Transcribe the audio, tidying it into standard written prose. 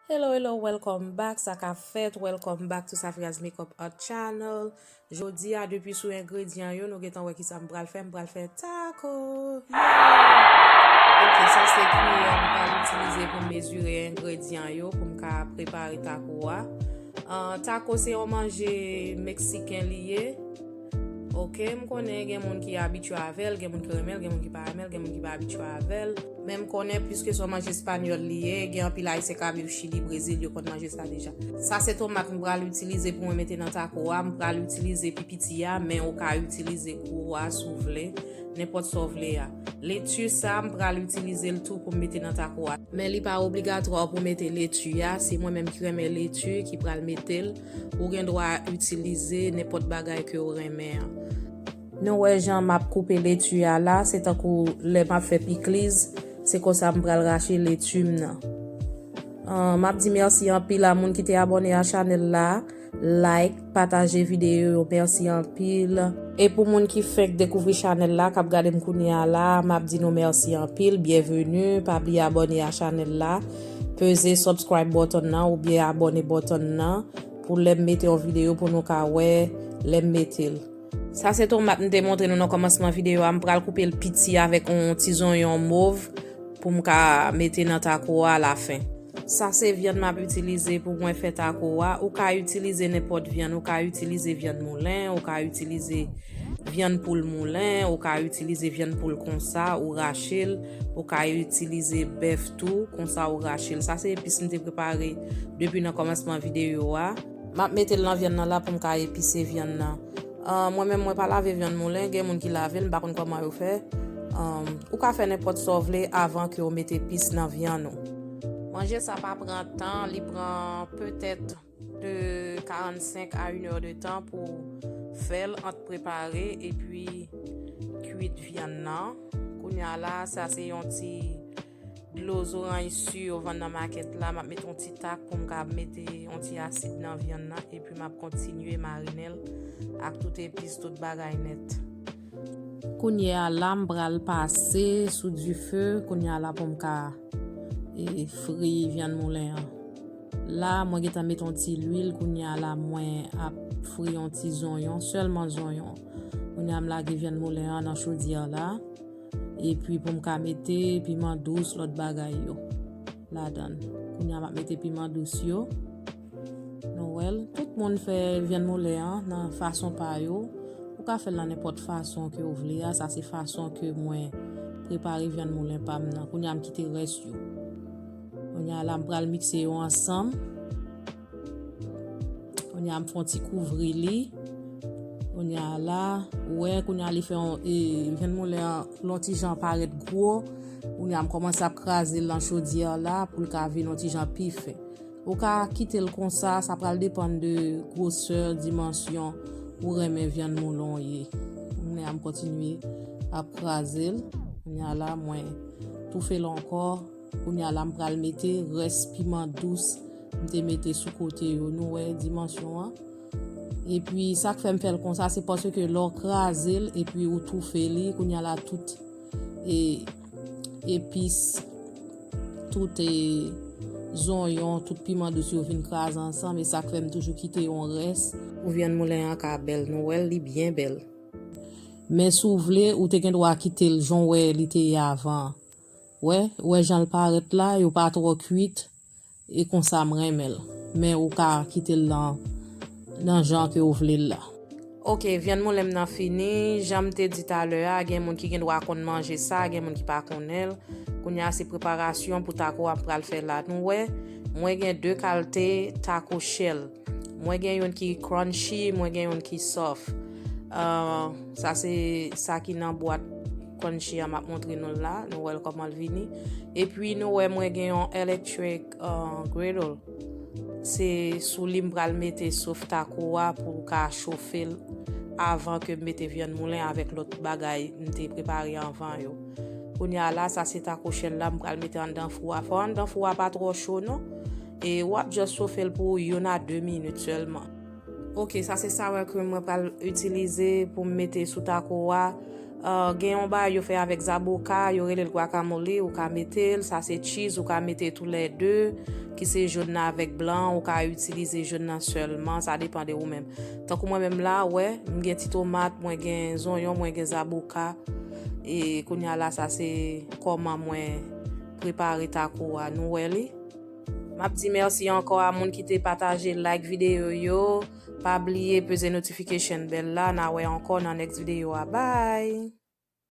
Hello, welcome back. Ça qu'a fait, welcome back to Safria's Makeup Art Channel. Jodi a depuis sous ingrédients yo, nous getan wè ki sa m'bral faire taco. Ok, ça c'est cuillère m'bral utiliser pour mesurer ingrédients yo pour m'ka préparer taco wa. Taco c'est un manger mexicain lié. Ok, m konen gen moun ki habitué avec, gen moun ki remel, gen moun ki pa remel, gen moun ki pa habitué avec. Même konen puisque son manger espagnol lié, gen pile haïtien ka viv Chili, Brésil, yo kon manger ça déjà. Ça c'est tomate m pral utiliser pour me mettre dans taco, m pral utiliser pipitia, mais on ka utiliser gros souvlé, n'importe souvlé ya. Laitue ça m pral utiliser le tout pour mettre dans taco. Mais li pas obligatoire pour mettre laitue ya, c'est moi même qui remet laitue qui pral mettre, ou gen droit utiliser n'importe bagay que ou remet. Nou wè jan map couper laitue ya là, c'est tant kou le map fait pickles, c'est comme ça m'pral racher laitue nan. Map di merci en pile à moun qui t'est abonné à channel là, like, partager vidéo, merci en pile. Et pour moun qui fait découvrir channel là, k'ap gade m'kounya là, map di nou merci en pile, bienvenue, pas oublier abonner à channel là, peser subscribe button nan ou bien abonner button nan pour les mettre en vidéo pour nous ka wè les mettre. Ça c'est tomate m'te montré nous dans commencement vidéo, m pral couper le petit avec un petit oignon mauve pour m'ka mettre dans taco à la fin. Ça c'est viande m'a utiliser pour moi faire taco ou ka utiliser n'importe viande, ou ka utiliser viande moulin, ou ka utiliser viande poule moulin, ou ka utiliser viande poule comme ça ou rachel, ou ka utiliser bœuf tout comme ça ou rachel. Ça c'est épice m'te préparé depuis dans commencement vidéo a. M'a mettre dans viande là pour m'ka épicer viande là. Moi-même, moi pas laver viande moulin, gen moun ki lave, m'pa konn comment yo fait. Ou ka faire n'importe sauvelé avant que vous mettez épice dans viande. Manger ça pas prend temps, il prend peut-être de 45 à 1 heure de temps pour faire entre préparer et puis cuire viande nan. Kounya là, ça c'est un petit de l'eau orange sur vendre dans market là, m'a mettre un petit tac pour m'ka mettre un petit acide dans viande là et puis m'a continuer mariner avec tout épice tout bagay net. Kounya là m'bral passer sous du feu, kounya là pour m'ka et frit viande moulin. Là moi geta mettre un petit l'huile, kounya là moi a frit un petit oignon, seulement oignon. Kounya m'la viande moulin dans chaudière là. Et puis pour m'ka mettre piment douce l'autre bagay yo la donne kounya m'a mettre piment douce yo Noël tout le monde fait viande moulin dans façon pa yo ou ka faire dans n'importe façon que vous voulez. Ça c'est façon que moi préparer viande moulin pa m'nan kounya m quitter reste yo kounya la m'pral mixer yo ensemble kounya m font ti couvrir li. Kounya là ouais kounya li fait viande moulin l'anti jan paraît gros kounya commence à craser dans chaudière là pour ka vinn l'anti jan pi fin ou ka quitter le comme ça pral dépendre de grosseur dimension ou remet viande moulin yé kounya m continuer à craser kounya là moi tout fait encore kounya là m pral mettre reste piment douce m'te mettre sous côté yo nou ouais dimension hein. Et puis ça que fait me faire comme ça c'est parce que l'on crase et puis ou tout fait li qu'on y a là tout et épices tout et oignon tout piment dessus vinn crase ensemble et ça que fait me toujours quitter on reste ou viande moulin en ka belle Noël li bien belle. Mais sou vle ou te gen droit quitter le jon ouais li te avant. Ouais j'en le paraît là yo pas trop cuite et comme ça me remel. Mais ou ka quitter là dans genre que vous voulez là. OK, viande moulin nan fini, j'am te dit à l'heure, gen moun ki gen droit kon manger ça, gen moun ki pa konel. Kounya c'est préparation pour taco après le faire là. Nou ouais, moi gen deux qualités taco shell. Moi gen yon ki crunchy, moi gen yon ki soft. Ça c'est ça qui dans boîte crunchy m'a montré nous là, nous ouais comment le vini. Et puis nous ouais moi gen yon electric griddle. C'est sous l'imbral mettre sauf taco pour ka chauffer avant que mettre viande moulin avec l'autre bagay m'te préparé avant yo. Kounya là ça c'est taco shell là m'pral mettre en dans four. Faut en dans four pas trop chaud non et wap juste chauffer pour yon a 2 minutes seulement. OK, ça c'est ça ouais que moi pral utiliser pour mettre sous taco Gen yon ba yo fait avec zaboka, yo rele le guacamole, ou ka mette, ça c'est cheese, ou ka mette tous les deux, qui c'est jaune avec blanc, ou ka utiliser jaune seulement, ça dépend de ou même. Tant que moi même là, ouais, m'gen ti tomate, moi gen zonyon, moi gen zaboka, et kounya là ça c'est comment moi préparer taco à nous wèli. M'a dit merci encore à moun qui te partagé like vidéo yo. Pas oublier peser notification bell là, na ouais encore dans next vidéo. Bye.